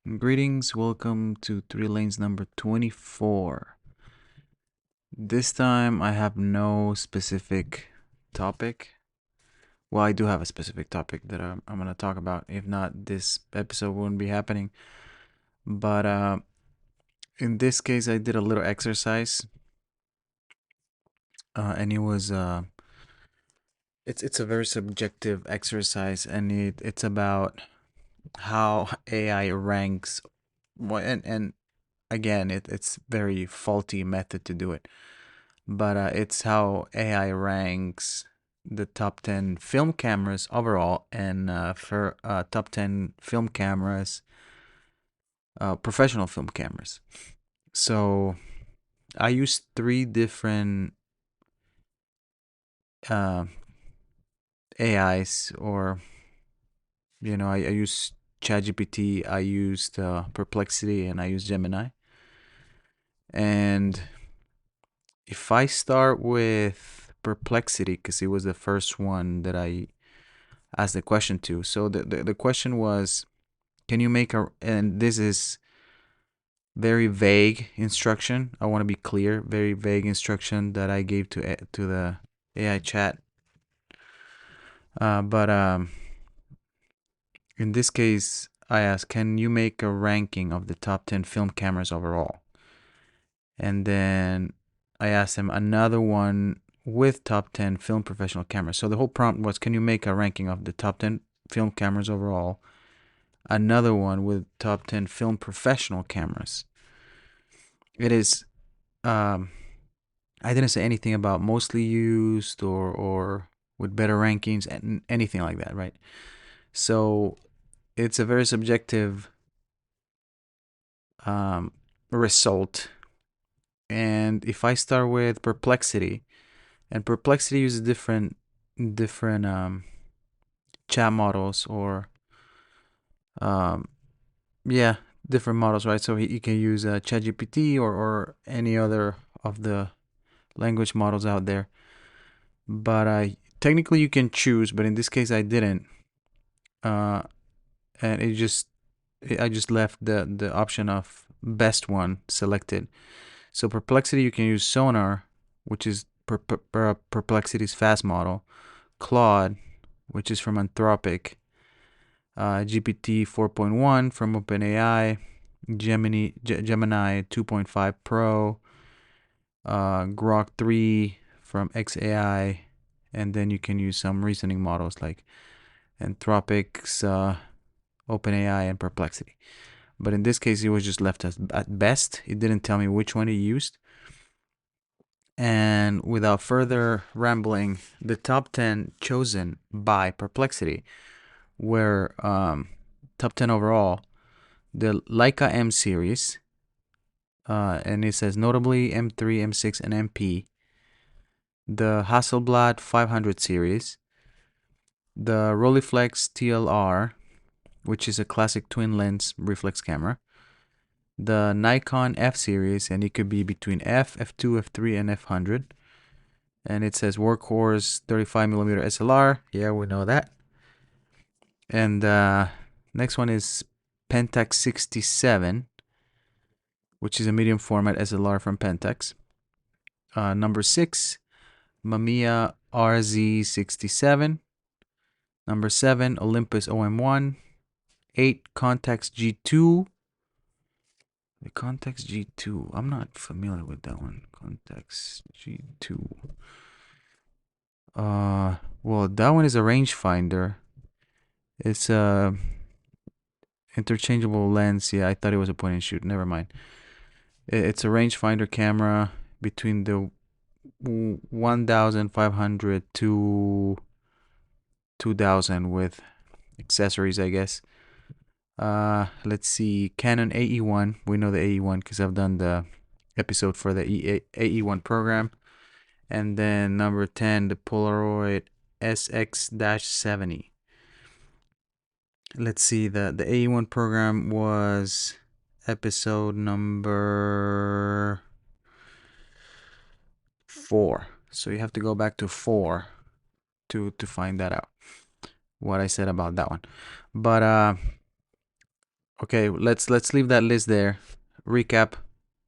Greetings, welcome to 3 Lanes number 24. This time I have no specific topic. Well, I do have a specific topic that I'm going to talk about. If not, this episode wouldn't be happening. But in this case, I did a little exercise, and it's a very subjective exercise, and it's about how AI ranks. And again, it's very faulty method to do it. But it's how AI ranks the top 10 film cameras overall and for top 10 film cameras, professional film cameras. So I used three different uh, AIs, or, I used ChatGPT, I used Perplexity, and I used Gemini. And if I start with Perplexity, because it was the first one that I asked the question to. So the question was, can you make and this is very vague instruction. I want to be clear, very vague instruction that I gave to the AI chat. But in this case, I asked, can you make a ranking of the top 10 film cameras overall? And then I asked him another one with top 10 film professional cameras. So the whole prompt was, can you make a ranking of the top 10 film cameras overall? Another one with top 10 film professional cameras. It is, I didn't say anything about mostly used or with better rankings and anything like that, right? So it's a very subjective um, result. And if I start with Perplexity, and Perplexity uses different chat models, or um, yeah, different models, right? So you can use ChatGPT or any other of the language models out there. But technically you can choose, but in this case I didn't. Uh, and I just left the option of best one selected. So Perplexity, you can use Sonar, which is Perplexity's fast model, Claude, which is from Anthropic, GPT 4.1 from OpenAI, Gemini 2.5 Pro, Grok 3 from XAI, and then you can use some reasoning models like Anthropic's OpenAI and Perplexity. But in this case, it was just left as at best. It didn't tell me which one it used. And without further rambling, the top 10 chosen by Perplexity were top 10 overall. The Leica M series, and it says notably M3, M6, and MP. The Hasselblad 500 series. The Rolleiflex TLR, which is a classic twin lens reflex camera. The Nikon F series, and it could be between F, F2, F3, and F100. And it says workhorse 35mm SLR. Yeah, we know that. And next one is Pentax 67, which is a medium format SLR from Pentax. Number 6, Mamiya RZ67. Number 7, Olympus OM1. 8, Contax G2. The Contax G2. I'm not familiar with that one. Contax G2. Well, that one is a rangefinder. It's a interchangeable lens. Yeah, I thought it was a point and shoot. Never mind. It's a rangefinder camera between the 1,500 to 2,000 with accessories, I guess. Let's see. Canon AE1. We know the AE1 because I've done the episode for the AE1 program. And then number 10, the Polaroid SX-70. Let's see. The AE1 program was episode number 4. So you have to go back to 4 to find that out. What I said about that one. But Okay, let's leave that list there. Recap: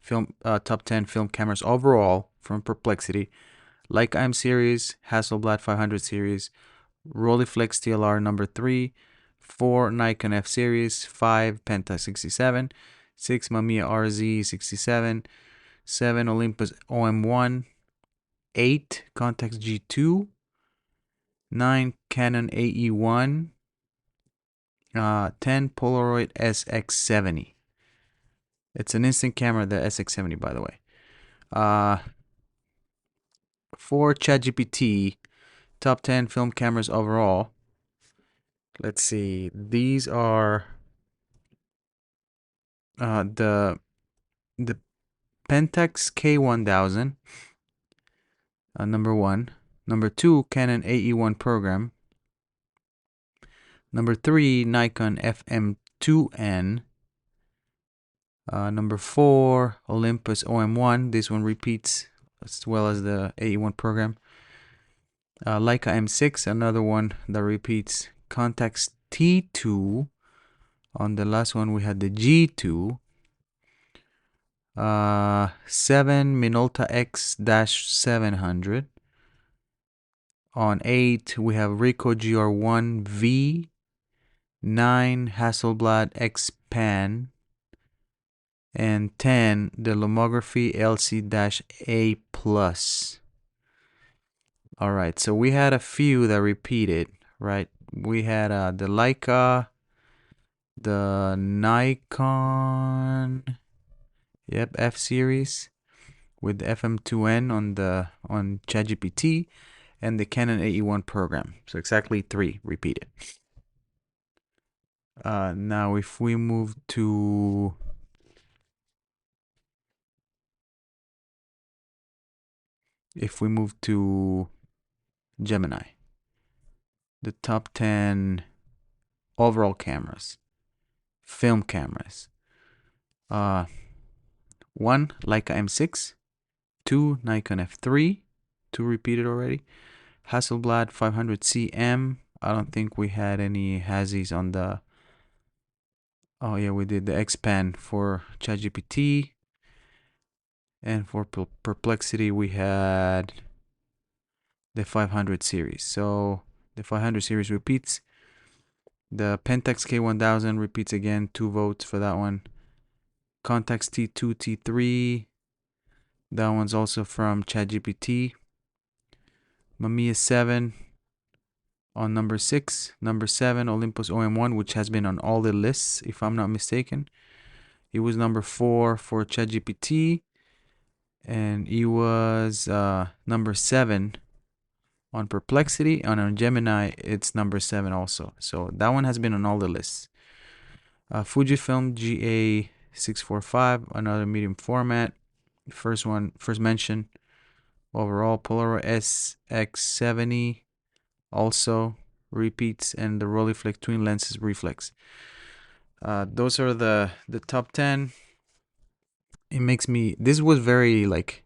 film top 10 film cameras overall from Perplexity. Leica M series, Hasselblad 500 series, Rolleiflex TLR number 3, 4 Nikon F series, 5 Penta 67, 6 Mamiya RZ 67, 7 Olympus OM1, 8 Contax G2, 9 Canon AE1, 10 Polaroid SX70. It's an instant camera, the SX70, by the way. For ChatGPT, top 10 film cameras overall. Let's see. These are the Pentax K1000, number 1. Number 2, Canon AE1 program. Number 3, Nikon FM2N. Number 4, Olympus OM1. This one repeats as well as the AE1 program. Leica M6, another one that repeats. Contax T2. On the last one, we had the G2. 7 Minolta X-700. On 8, we have Ricoh GR1V. 9 Hasselblad X-Pan. And 10 the Lomography LC-A Plus. All right, so we had a few that repeated, right? We had the Leica, the Nikon, yep, F series with the FM2N on ChatGPT, and the Canon AE1 program. So exactly 3 repeated. Now if we move to Gemini, the top 10 overall cameras, film cameras. 1 Leica M6, 2 Nikon F3, 2 repeated already. Hasselblad 500CM. I don't think we had any Hazzies on the. Oh yeah, we did the X-Pan for ChatGPT, and for Perplexity we had the 500 series. So the 500 series repeats. The Pentax K1000 repeats again, 2 votes for that one. Contax T2, T3. That one's also from ChatGPT. Mamiya 7 on number 6. Number 7, Olympus OM1, which has been on all the lists, if I'm not mistaken. It was number 4 for ChatGPT. And it was number 7 on Perplexity. And on Gemini, it's number 7 also. So that one has been on all the lists. Fujifilm GA645, another medium format. First mention. Overall, Polaroid SX70 also repeats, and the Rolleiflex twin lenses reflex. Those are the top 10. It makes me, this was very like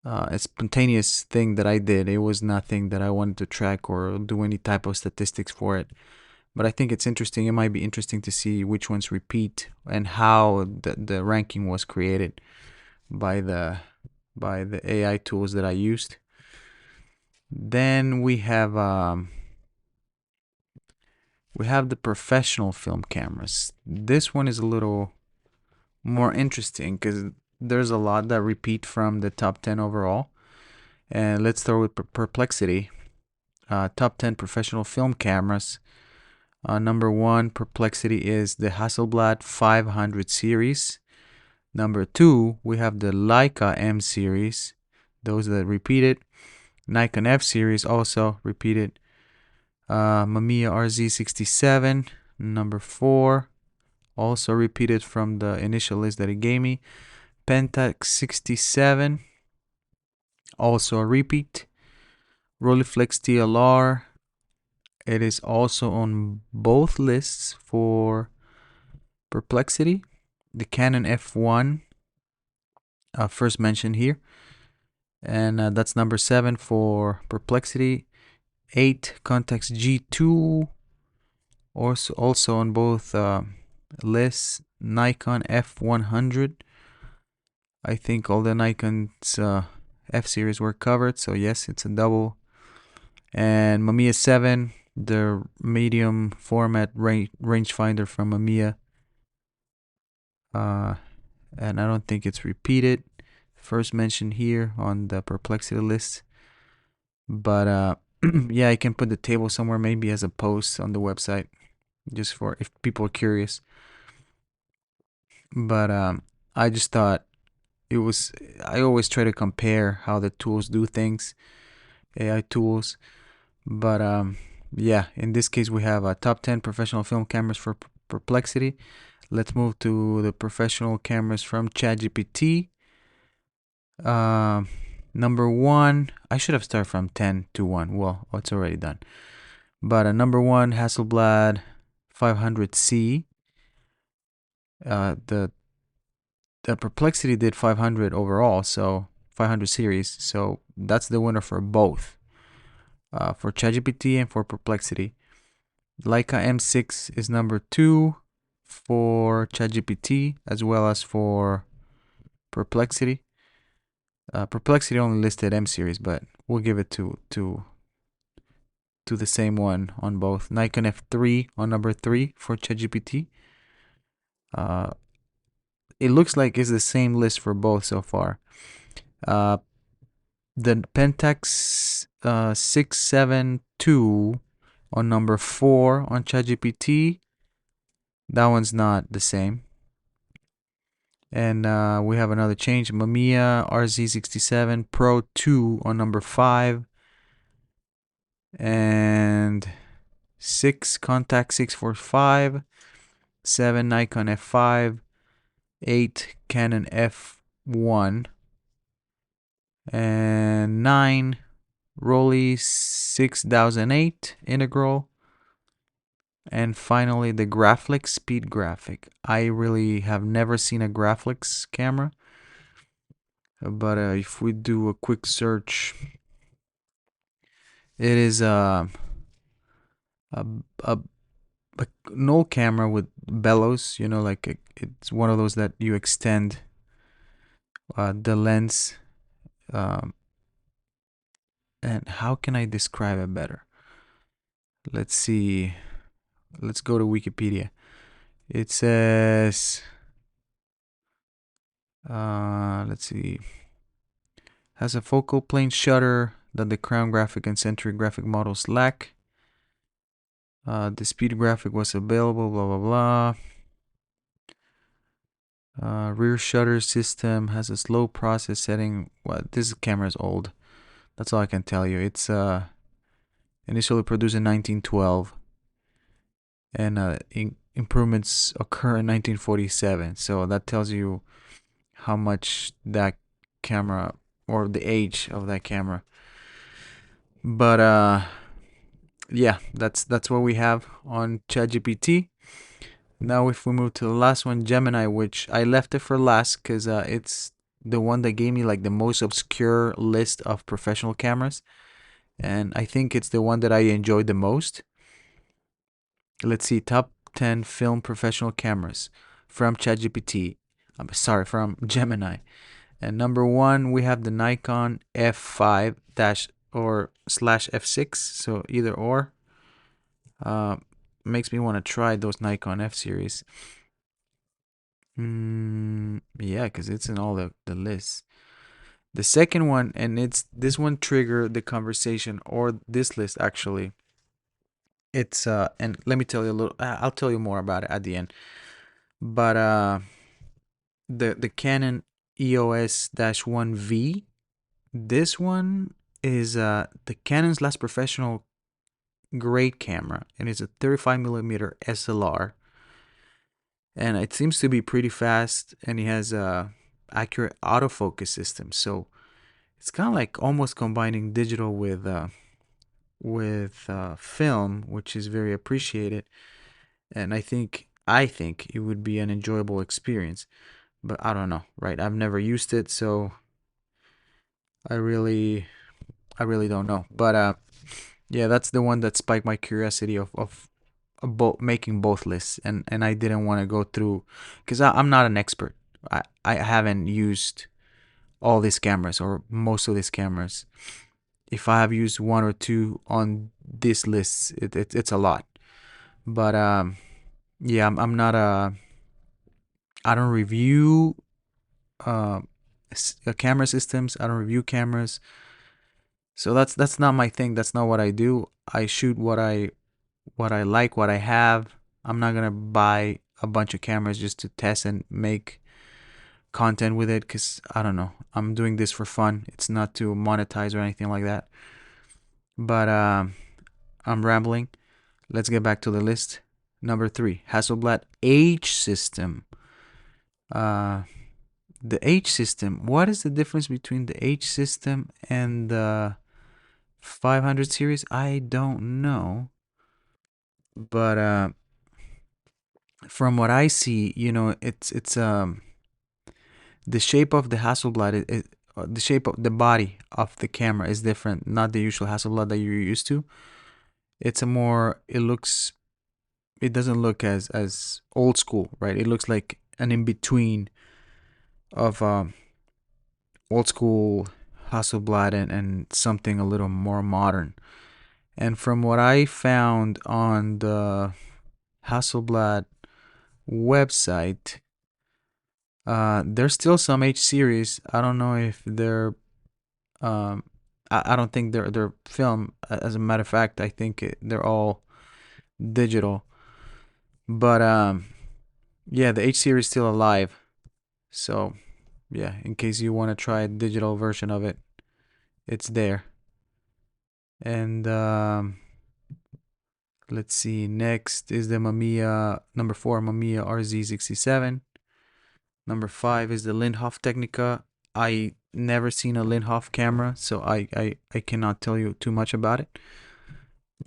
a spontaneous thing that I did. It was nothing that I wanted to track or do any type of statistics for it. But I think it's interesting. It might be interesting to see which ones repeat and how the ranking was created by the AI tools that I used. Then we have the professional film cameras. This one is a little more interesting because there's a lot that repeat from the top 10 overall. And let's start with Perplexity. Top 10 professional film cameras. Number 1, Perplexity, is the Hasselblad 500 series. Number 2, we have the Leica M series. Those that repeated. Nikon F series also repeated. Mamiya RZ67, number 4, also repeated from the initial list that it gave me. Pentax 67, also a repeat. Rolleiflex TLR, it is also on both lists for Perplexity. The Canon F1, first mentioned here, and that's number 7 for Perplexity. 8 Contax G2, Also on both lists, Nikon F100. I think all the Nikon's F series were covered, so yes, it's a double. And Mamiya 7, the medium format rangefinder from Mamiya. And I don't think it's repeated. First mentioned here on the perplexity list. But yeah, I can put the table somewhere, maybe as a post on the website, just for if people are curious. But I just thought it was. I always try to compare how the tools do things, AI tools. But yeah, in this case, we have a top 10 professional film cameras for perplexity. Let's move to the professional cameras from ChatGPT. Number one, I should have started from 10 to 1. Well, it's already done. But number one, Hasselblad 500C. The Perplexity did 500 overall, so 500 series. So that's the winner for both, for ChatGPT and for Perplexity. Leica M6 is number two for ChatGPT as well as for Perplexity. Perplexity only listed M series, but we'll give it to the same one on both. Nikon F3 on number three for ChatGPT. It looks like it's the same list for both so far. The Pentax 672 on number four on ChatGPT. That one's not the same. And we have another change. Mamiya RZ67 Pro 2 on number 5. And 6 Contax 645. 7 Nikon F5. 8 Canon F1. And 9 Rollei 6008 Integral. And finally, the Graflex Speed Graphic. I really have never seen a Graflex camera. But if we do a quick search, it is a an old camera with bellows. You know, like it's one of those that you extend the lens. And how can I describe it better? Let's see. Let's go to Wikipedia. It says, let's see, has a focal plane shutter that the crown graphic and centric graphic models lack. The speed graphic was available, blah, blah, blah. Rear shutter system has a slow process setting. Well, this camera is old. That's all I can tell you. It's initially produced in 1912. And improvements occur in 1947. So that tells you how much that camera, or the age of that camera. But yeah, that's what we have on ChatGPT. Now if we move to the last one, Gemini, which I left it for last because it's the one that gave me like the most obscure list of professional cameras, and I think it's the one that I enjoyed the most. Let's see, top 10 film professional cameras from ChatGPT. I'm sorry, from Gemini. And number one, we have the Nikon F5 dash or slash F6. So either or. Makes me want to try those Nikon F series. Yeah, because it's in all the lists. The second one, and it's this one triggered the conversation, or this list actually. It's and let me tell you a little. I'll tell you more about it at the end. But the Canon EOS-1V. This one is the Canon's last professional grade camera, and it's a 35mm SLR, and it seems to be pretty fast, and it has a accurate autofocus system. So it's kind of like almost combining digital with film, which is very appreciated, and I think it would be an enjoyable experience. But I don't know, right? I've never used it, so I really don't know. But yeah, that's the one that spiked my curiosity of making both lists, and I didn't want to go through because I'm not an expert. I haven't used all these cameras or most of these cameras. If I have used one or two on this list, it's a lot. But yeah, I'm not a. I don't review uh, camera systems. I don't review cameras. So that's not my thing. That's not what I do. I shoot what I like, what I have. I'm not gonna buy a bunch of cameras just to test and make content with it because I don't know. I'm doing this for fun. It's not to monetize or anything like that. But I'm rambling. Let's get back to the list. Number 3, Hasselblad H system. Uh, the H system. What is the difference between the H system and the 500 series? I don't know. But from what I see, it's the shape of the Hasselblad. The shape of the body of the camera is different. Not the usual Hasselblad that you're used to. It's a more. It looks. It doesn't look as old school, right? It looks like an in between of old school Hasselblad and something a little more modern. And from what I found on the Hasselblad website, there's still some H series. I don't know if they're. Um, I don't think they're film. As a matter of fact, I think they're all digital. But yeah, the H series is still alive. So yeah, in case you want to try a digital version of it, it's there. And let's see. Next is the Mamiya number 4, Mamiya RZ67. Number 5 is the Lindhoff Technica. I never seen a Lindhoff camera, so I cannot tell you too much about it.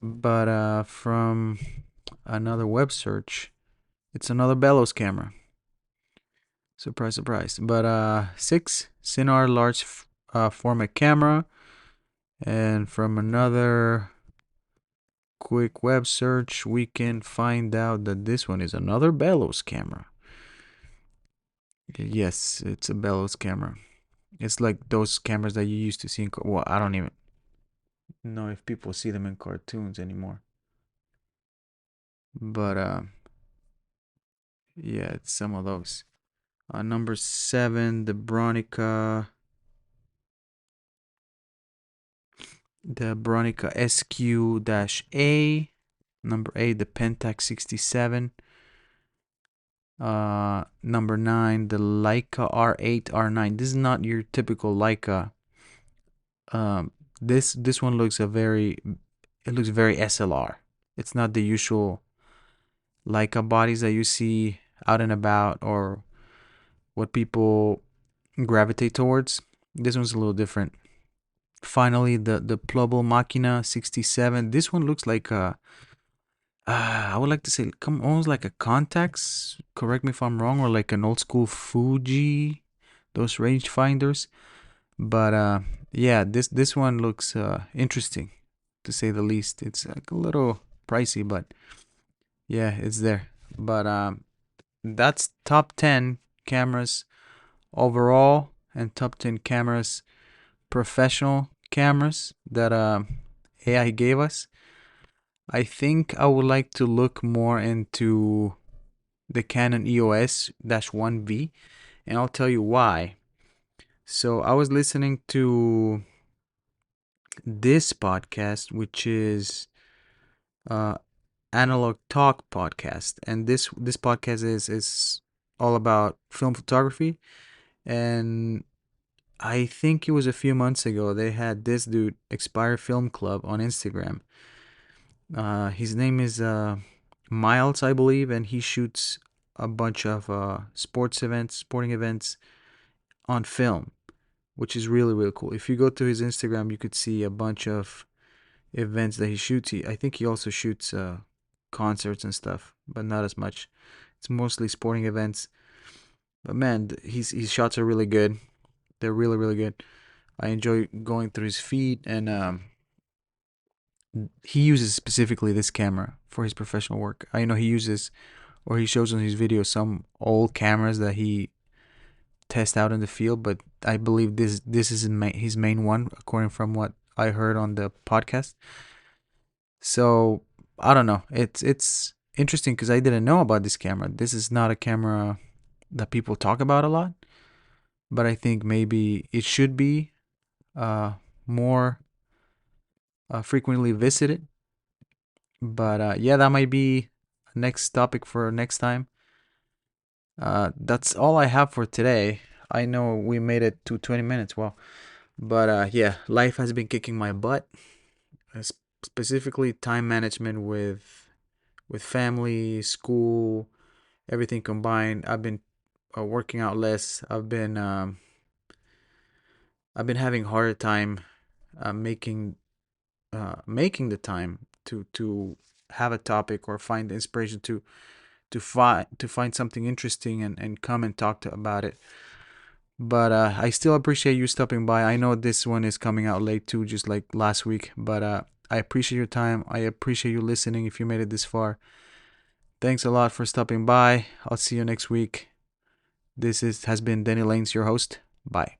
But from another web search, it's another bellows camera. Surprise, surprise. But 6, Sinar large format camera. And from another quick web search, we can find out that this one is another bellows camera. Yes, it's a bellows camera. It's like those cameras that you used to see in. Well, I don't even know if people see them in cartoons anymore. But yeah, it's some of those. Number 7, the Bronica SQ-A. Number 8, the Pentax 67. Number 9, the Leica R8 R9. This is not your typical Leica. This one looks it looks very SLR. It's not the usual Leica bodies that you see out and about or what people gravitate towards. This one's a little different. Finally, the Plobel Machina 67. This one looks like I would like to say almost like a Contax. Correct me if I'm wrong, or like an old school Fuji, those rangefinders. But yeah, this one looks interesting, to say the least. It's like a little pricey, but yeah, it's there. But that's top 10 cameras overall, and top 10 cameras, professional cameras that AI gave us. I think I would like to look more into the Canon EOS 1V, and I'll tell you why. So I was listening to this podcast, which is uh, Analog Talk podcast, and this podcast is all about film photography. And I think it was a few months ago they had this dude, Expire Film Club, on Instagram. His name is Miles, I believe, and he shoots a bunch of sporting events on film, which is really really cool. If you go to his Instagram, you could see a bunch of events that he shoots. I think he also shoots concerts and stuff, but not as much. It's mostly sporting events. But man, his shots are really good. They're really really good. I enjoy going through his feed, and he uses specifically this camera for his professional work. I know he uses, or he shows on his videos, some old cameras that he tests out in the field, but I believe this is his main one, according from what I heard on the podcast. So I don't know. It's interesting because I didn't know about this camera. This is not a camera that people talk about a lot, but I think maybe it should be uh, more frequently visited. But yeah, that might be next topic for next time. That's all I have for today. I know we made it to 20 minutes. Well, but yeah, life has been kicking my butt. Specifically, time management with family, school, everything combined. I've been working out less. I've been having harder time making making the time to have a topic or find inspiration to find something interesting and come and talk about it. But I still appreciate you stopping by. I know this one is coming out late too, just like last week. But I appreciate your time. I appreciate you listening if you made it this far. Thanks a lot for stopping by. I'll see you next week. This has been Denny Lanes, your host. Bye.